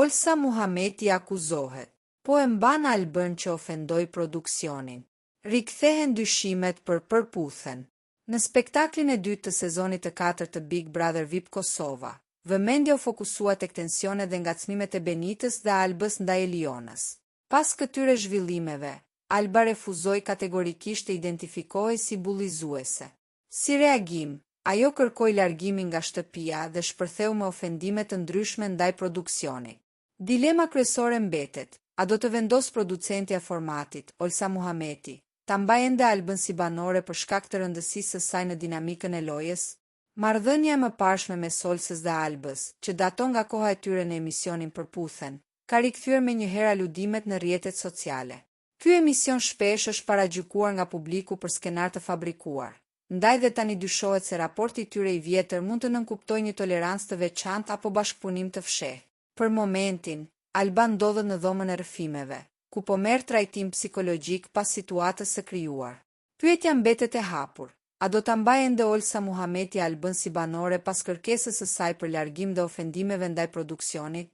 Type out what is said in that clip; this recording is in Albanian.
Olsa Muhameti akuzohet, po e mban Albën që ofendoi produksionin. Rikthehen dyshimet për përputhen. Në spektaklin e dytë të sezonit të 4 të Big Brother VIP Kosova, vëmendja u fokusua tek tensionet dhe ngacmimet e Benitës dhe Albës ndaj Elionës. Pas këtyre zhvillimeve, Alba refuzoi kategorikisht të identifikohej si bullizuese. Si reagim, ajo kërkoi largimin nga shtëpia dhe shpërtheu me ofendime të ndryshme ndaj produksionit. Dilema kryesore mbetet: a do të vendos producentja e formatit, Olsa Muhameti, ta mbajë ende Albën si banore për shkak të rëndësisë së saj në dinamikën e lojës? Marrëdhënia e mëparshme mes Olsës dhe Albës, që daton nga koha e tyre në emisionin Përputhen, ka rikthyer menjëherë aludimet në rrjetet sociale. Ky emision shpesh është paragjykuar nga publiku për skenar të fabrikuar. Ndaj dhe tani dyshohet se raporti i tyre i vjetër mund të nënkuptojë një tolerancë të veçantë apo bashkëpunim të fshehtë. Për momentin, Alba ndodhet në dhomën e rrëfimeve, ku po merr trajtim psikologjik pas situatës së krijuar. Pyetja mbetet e hapur: a do ta mbajë ende Olsa Muhameti Albën si banore pas kërkesës së saj për largim dhe ofendimeve ndaj produksionit?